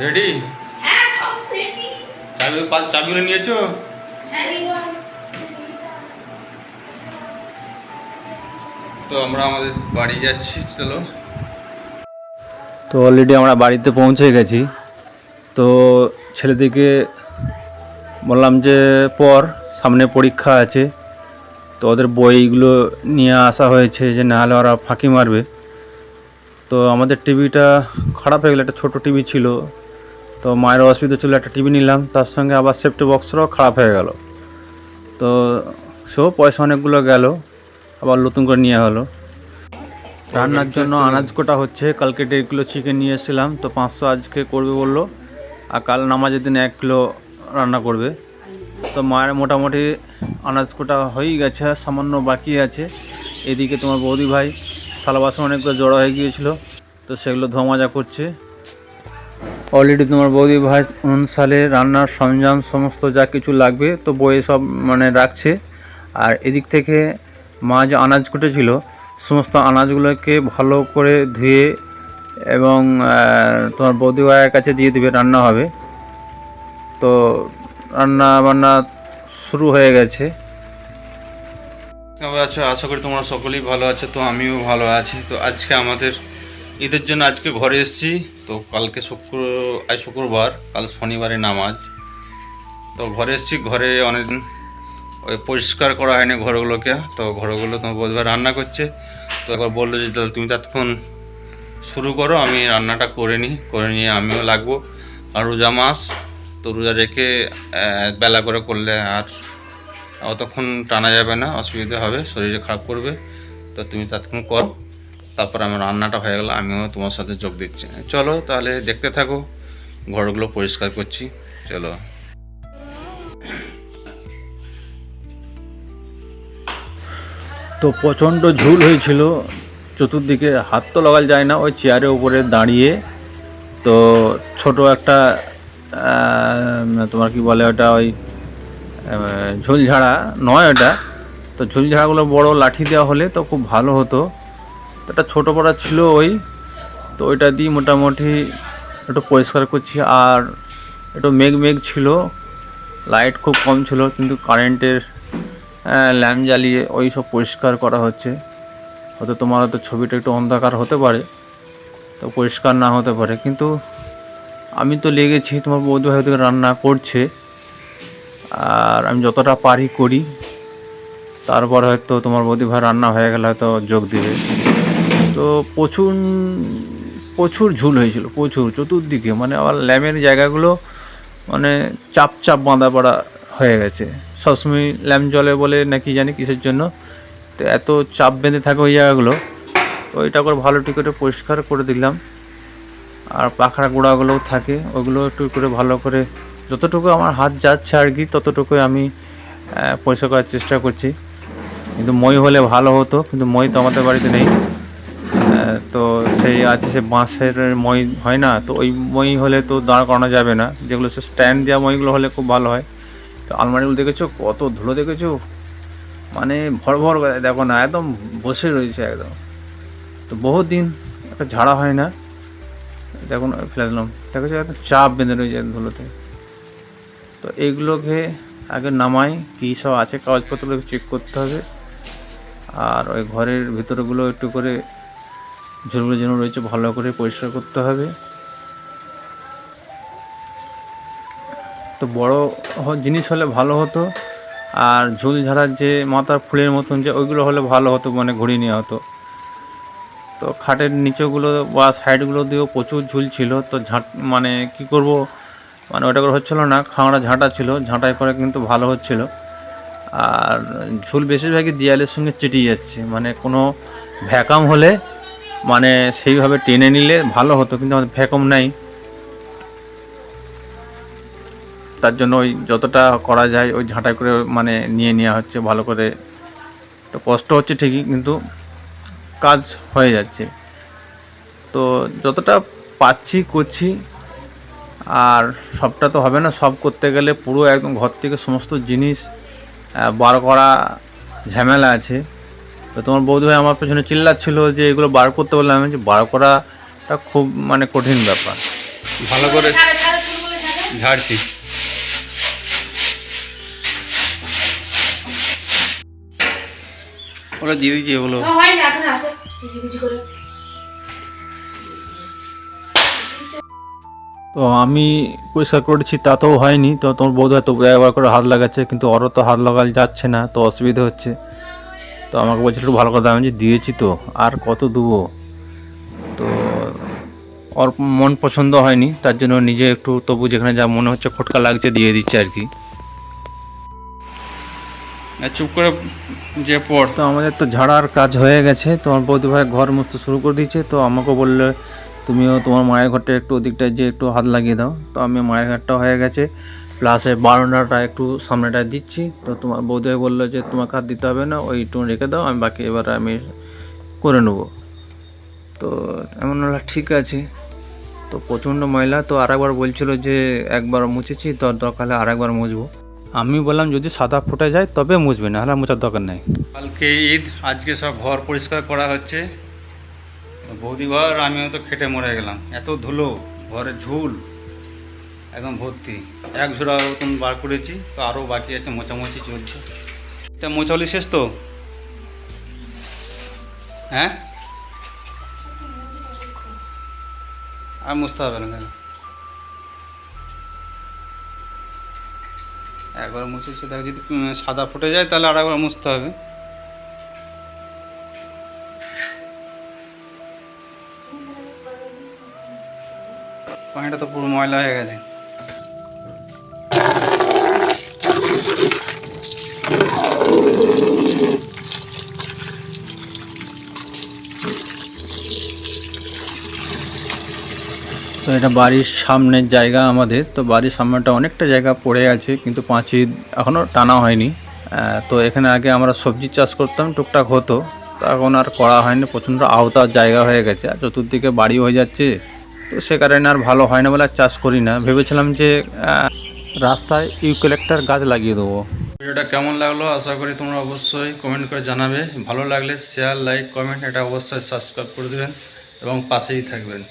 Ready? হ্যাঁ সব ready. চাবিগুলো নিয়েছো? হ্যাঁ নিলাম। তো আমরা আমাদের বাড়ি যাচ্ছি, চলো। তো অলরেডি আমরা বাড়িতে পৌঁছে গেছি। তো ছেলেদিকে বললাম যে সামনে পরীক্ষা আছে, তো ওদের বইগুলো নিয়ে আসা হয়েছে, যে নাহলে ওরা ফাঁকি মারবে। তো আমাদের টিভিটা খারাপ হয়ে গেলো, একটা ছোটো টিভি ছিল, তো মায়ের অসুবিধা ছিল, একটা টিভি নিলাম, তার সঙ্গে আবার সেফটি বক্সটাও খারাপ হয়ে গেল। তো সেও পয়সা অনেকগুলো গেল, আবার নতুন করে নেওয়া হলো। রান্নার জন্য আনাজ কোটা হচ্ছে। কালকে 1.5 কিলো চিকেন নিয়ে এসেছিলাম, তো 500 আজকে করবে বললো, আর কাল নামাজের দিন 1 কিলো রান্না করবে। তো মায়ের মোটামুটি আনাজ কোটা হয়েই গেছে, সামান্য বাকি আছে। এদিকে তোমার বৌদি ভাই থালা বাসন অনেকগুলো জড়ো হয়ে গিয়েছিলো, তো সেগুলো ধোয়া মাজা করছে। অলরেডি তোমার বৌদি ভাই অনুসারে রান্নার সরঞ্জাম সমস্ত যা কিছু লাগবে তো বইয়ে সব রাখছে। আর এদিক থেকে মা যে আনাজ কুটেছিল সমস্ত আনাজগুলোকে ভালো করে ধুয়ে এবং তোমার বৌদি ভাইয়ের কাছে দিয়ে দেবে, রান্না হবে। তো রান্না বান্না শুরু হয়ে গেছে। কেমন আছো? আশা করি তোমরা সকলেই ভালো আছো। তো আমিও ভালো আছি। তো আজকে আমাদের ঈদের জন্য আজকে ঘরে এসেছি। তো কালকে আজ শুক্রবার, কাল শনিবারে নামাজ। তো ঘরে এসেছি, ঘরে অনেকদিন ওই পরিষ্কার করা হয়নি ঘরগুলোকে। তো ঘরগুলো তোমার বৌদিভাই রান্না করছে। তো একবার বললো যে তাহলে তুমি ততক্ষণ শুরু করো, আমি রান্নাটা করে নিয়ে আমিও লাগবো। আর রোজা মাস, তো রোজা রেখে বেলা করে করলে আর অতক্ষণ টানা যাবে না, অসুবিধা হবে, শরীরে খারাপ করবে। তো তুমি ততক্ষণ কর, তারপর আমার রান্নাটা হয়ে গেল আমিও তোমার সাথে যোগ দিচ্ছি। চলো তাহলে দেখতে থাকো, ঘরগুলো পরিষ্কার করছি, চলো। তো প্রচণ্ড ঝুল হয়েছিল চতুর্দিকে, হাত তো লাগাল যায় না, ওই চেয়ারের উপরে দাঁড়িয়ে। তো ছোট একটা তোমার কি বলে ওটা, ওই ঝুলঝাড়া নয় ওটা। তো ঝুলঝাড়াগুলো বড় লাঠি দেওয়া হলে তো খুব ভালো হতো। একটা ছোটো পাড়া ছিল ওই, তো ওইটা দিয়ে মোটামুটি একটু পরিষ্কার করছি। আর একটু মেঘ ছিল, লাইট খুব কম ছিল, কিন্তু কারেন্টের ল্যাম্প জ্বালিয়ে ওই সব পরিষ্কার করা হচ্ছে। হয়তো তোমার হয়তো ছবিটা একটু অন্ধকার হতে পারে, তো পরিষ্কার না হতে পারে, কিন্তু আমি তো লেগেছি। তোমার বৌদি হয়তো রান্না করছে, আর আমি যতটা পারি করি। তারপর হয়তো তোমার বৌদি ভাই রান্না হয়ে গেলে হয়তো যোগ দিবে। তো প্রচুর ঝুল হয়েছিল, প্রচুর চতুর্দিকে, আবার ল্যাম্পের জায়গাগুলো চাপ বাঁধা পড়া হয়ে গেছে। সবসময় ল্যাম্প জ্বলে বলে নাকি জানি কিসের জন্য, তো এত চাপ বেঁধে থাকে ওই জায়গাগুলো। তো ওইটা করে ভালো করে পরিষ্কার করে দিলাম। আর পাখার গোড়াগুলোও থাকে, ওইগুলো একটু করে ভালো করে যতটুকু আমার হাত যাচ্ছে আর কি, ততটুকুই আমি পরিষ্কার করার চেষ্টা করছি। কিন্তু মই হলে ভালো হতো, কিন্তু মই তো আমাদের বাড়িতে নেই। তো সেই আছে, সে বাঁশের মই হয় না, তো ওই মই হলে তো দাঁড় করানো যাবে না, যেগুলো সে স্ট্যান্ড দেওয়া মইগুলো হলে খুব ভালো হয়। তো আলমারিগুলো দেখেছো কত ধুলো, দেখেছো ভর দেখো না, একদম বসে রয়েছে একদম। তো বহুত দিন একটা ঝাড়া হয় না, দেখুন ফেলে দিলাম, দেখেছো একদম চাপ বেঁধে রয়েছে ধুলোতে। তো এইগুলোকে আগে নামাই, কী সব আছে কাগজপত্রগুলো চেক করতে হবে। আর ওই ঘরের ভিতরগুলো একটু করে ঝুলগুলো রয়েছে ভালো করে পরিষ্কার করতে হবে। তো বড় জিনিস হলে ভালো হতো। আর ঝুল ঝাড়ার যে মাথার ফুলের মতন যে ওইগুলো হলে ভালো হতো, ঘুরিয়ে নেওয়া হতো। তো খাটের নিচেগুলো বা সাইডগুলো দিয়েও প্রচুর ঝুল ছিল। তো কী করব, ওটা করে হচ্ছিলো না, খাঁড়া ঝাঁটা ছিল, ঝাঁটাই করে কিন্তু ভালো হচ্ছিল। আর ঝুল বেশিরভাগই দেয়ালের সঙ্গে চিটিয়ে যাচ্ছে, কোনো ভ্যাকাম হলে সেইভাবে টেনে নিলে ভালো হতো, কিন্তু আমাদের ভ্যাকাম নাই। তার জন্য ওই যতটা করা যায় ওই ঝাঁটাই করে নিয়ে নেওয়া হচ্ছে ভালো করে। তো কষ্ট হচ্ছে ঠিকই, কিন্তু কাজ হয়ে যাচ্ছে। তো যতটা পাচ্ছি করছি। আর সবটা তো হবে না, সব করতে গেলে পুরো একদম ঘর থেকে সমস্ত জিনিস বার করা ঝামেলা আছে। তো তোমার বৌদি ভাই আমার পেছনে চিল্লাচ্ছিল যে এগুলো বার করতে বললাম, যে বার করাটা খুব কঠিন ব্যাপার। ভালো করে ছাড়ে ছাড়ে ফুলগুলো ছাড়ে। ঝাড়ছি। ওরা দিয়ে দিচ্ছি এগুলো। হয় না এখন আছে কিছু কিছু করে। তো আমি পরিষ্কার করেছি তাতেও হয়নি, তো তোমার বৌদি হয়তো একবার করে হাত লাগাচ্ছে, কিন্তু ওরও তো হাত লাগাল যাচ্ছে না, তো অসুবিধা হচ্ছে। তো আমাকে বলছিল একটু ভালো কথা, আমি যে দিয়েছি তো আর কত দেবো। তো ওর মন পছন্দ হয়নি, তার জন্য নিজে একটু তবু যেখানে যা মনে হচ্ছে খটকা লাগছে দিয়ে দিচ্ছে আর কি। চুপ করে যে পড়। তো আমাদের তো ঝাড়ার কাজ হয়ে গেছে, তো আমার বৌদি ভাই ঘর মুছতে শুরু করে দিয়েছে। তো আমাকে বললে তুমিও তোমার মায়ের ঘরটা একটু ওদিকটায় যে একটু হাত লাগিয়ে দাও। তো আমি মায়ের ঘরটা হয়ে গেছে, প্লাসে বারান্দাটা একটু সামনেটায় দিচ্ছি। তো তোমার বৌদি ভাই বললো যে তোমাকে হাত দিতে হবে না, ওই একটু রেখে দাও, আমি বাকি এবার আমি করে নেবো। তো এমন হলো ঠিক আছে। তো প্রচণ্ড ময়লা, তো আরেকবার বলছিল যে একবার মুছেছি, তো দরকার হলে আরেকবার মুছবো। আমি বললাম যদি সাদা ফুটে যায় তবে মুছবে, না হলে মোছার দরকার নেই। কালকে ঈদ, আজকে সব ঘর পরিষ্কার করা হচ্ছে। বৌদি ঘর আমিও তো খেটে মরে গেলাম, এত ধুলো, ঘরে ঝুল একদম ভর্তি। এক ঝোড়া নতুন বার করেছি, তো আরও বাকি আছে, মোছামুছি চলছে। এটা মোছালি শেষ তো? হ্যাঁ, আর মুছতে হবে না, কেন একবার মুছেছে, দেখ যদি সাদা ফুটে যায় তাহলে আর একবার মুছতে হবে। পানিটা তো পুরো ময়লা হয়ে গেছে। তো এটা বাড়ির সামনের জায়গা আমাদের, তো বাড়ির সামনেটা অনেকটা জায়গা পড়ে আছে, কিন্তু পাঁচিল এখনও টানা হয়নি। তো এখানে আগে আমরা সবজি চাষ করতাম, টুকটাক হতো, তো এখন আর করা হয়নি, প্রচণ্ড আওতার জায়গা হয়ে গেছে, আর চতুর্দিকে বাড়ি হয়ে যাচ্ছে, তো সে কারণে আর ভালো হয় না বলে আর চাষ করি না। ভেবেছিলাম যে রাস্তায় ইউক্যালিপটাস গাছ লাগিয়ে দেবো। ভিডিওটা কেমন লাগলো আশা করি তোমরা অবশ্যই কমেন্ট করে জানাবে। ভালো লাগলে শেয়ার, লাইক, কমেন্ট এটা অবশ্যই সাবস্ক্রাইব করে দেবেন এবং পাশেই থাকবেন।